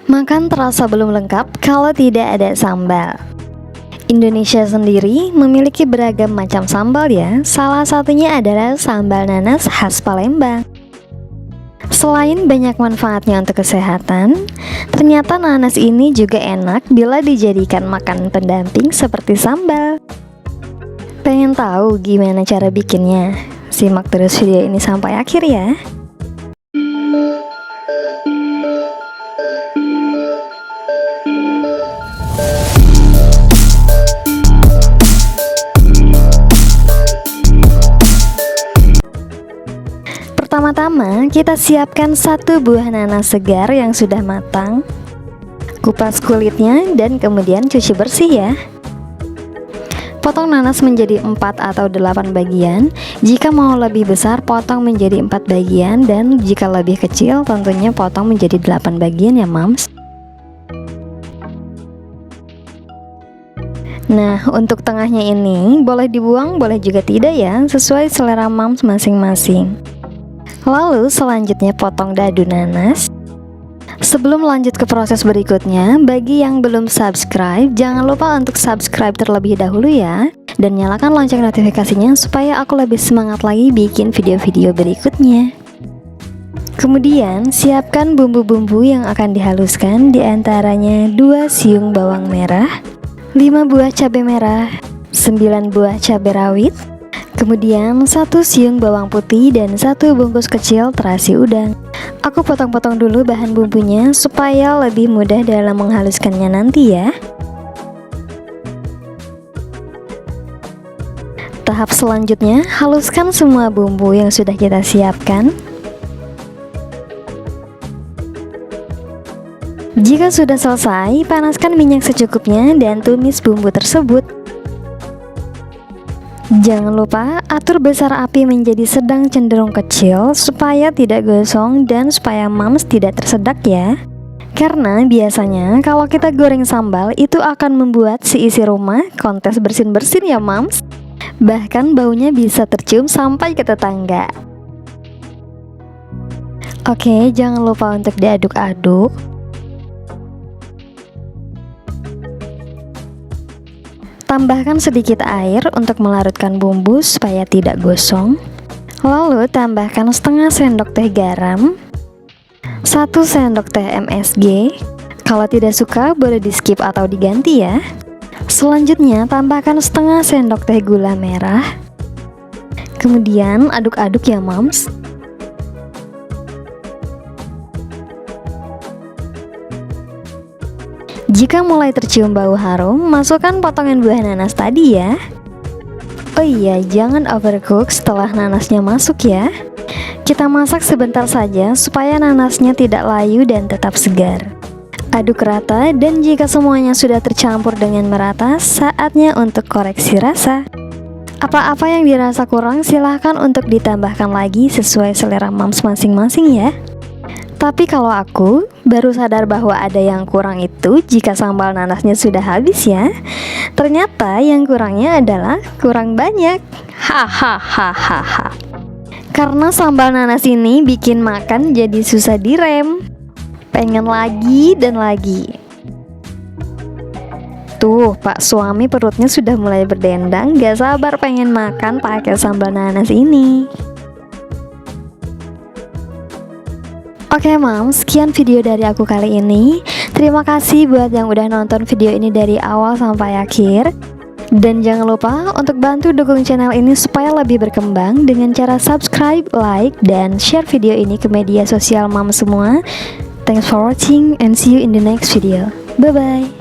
Makan terasa belum lengkap kalau tidak ada sambal. Indonesia sendiri memiliki beragam macam sambal ya. Salah satunya adalah sambal nanas khas Palembang. Selain banyak manfaatnya untuk kesehatan, ternyata nanas ini juga enak bila dijadikan makanan pendamping seperti sambal. Pengen tahu gimana cara bikinnya? Simak terus video ini sampai akhir ya. Pertama-tama, kita siapkan satu buah nanas segar yang sudah matang. Kupas kulitnya dan kemudian cuci bersih ya. Potong nanas menjadi 4 atau 8 bagian. Jika mau lebih besar, potong menjadi 4 bagian. Dan jika lebih kecil, tentunya potong menjadi 8 bagian ya mams. Nah, untuk tengahnya ini boleh dibuang, boleh juga tidak ya, sesuai selera mams masing-masing. Lalu selanjutnya potong dadu nanas. Sebelum lanjut ke proses berikutnya, bagi yang belum subscribe, jangan lupa untuk subscribe terlebih dahulu ya. Dan nyalakan lonceng notifikasinya supaya aku lebih semangat lagi bikin video-video berikutnya. Kemudian siapkan bumbu-bumbu yang akan dihaluskan, diantaranya 2 siung bawang merah, 5 buah cabai merah, 9 buah cabai rawit, kemudian 1 siung bawang putih dan 1 bungkus kecil terasi udang. Aku potong-potong dulu bahan bumbunya supaya lebih mudah dalam menghaluskannya nanti ya. Tahap selanjutnya, haluskan semua bumbu yang sudah kita siapkan. Jika sudah selesai, panaskan minyak secukupnya dan tumis bumbu tersebut. Jangan lupa atur besar api menjadi sedang cenderung kecil supaya tidak gosong dan supaya mams tidak tersedak ya. Karena biasanya kalau kita goreng sambal itu akan membuat si isi rumah kontes bersin-bersin ya mams. Bahkan baunya bisa tercium sampai ke tetangga. Oke, jangan lupa untuk diaduk-aduk. Tambahkan sedikit air untuk melarutkan bumbu supaya tidak gosong. Lalu tambahkan setengah sendok teh garam, 1 sendok teh MSG. Kalau tidak suka boleh di skip atau diganti ya. Selanjutnya tambahkan setengah sendok teh gula merah. Kemudian aduk-aduk ya mams. Jika mulai tercium bau harum, masukkan potongan buah nanas tadi ya. Oh iya, jangan overcook setelah nanasnya masuk ya. Kita masak sebentar saja supaya nanasnya tidak layu dan tetap segar. Aduk rata dan jika semuanya sudah tercampur dengan merata, saatnya untuk koreksi rasa. Apa-apa yang dirasa kurang silahkan untuk ditambahkan lagi sesuai selera mams masing-masing ya. Tapi kalau aku baru sadar bahwa ada yang kurang itu jika sambal nanasnya sudah habis ya. Ternyata yang kurangnya adalah kurang banyak. Hahaha. Karena sambal nanas ini bikin makan jadi susah direm. Pengen lagi dan lagi. Tuh, Pak suami perutnya sudah mulai berdendang, gak sabar pengen makan pakai sambal nanas ini. Oke mams, sekian video dari aku kali ini. Terima kasih buat yang udah nonton video ini dari awal sampai akhir. Dan jangan lupa untuk bantu dukung channel ini supaya lebih berkembang dengan cara subscribe, like, dan share video ini ke media sosial mams semua. Thanks for watching and see you in the next video. Bye-bye.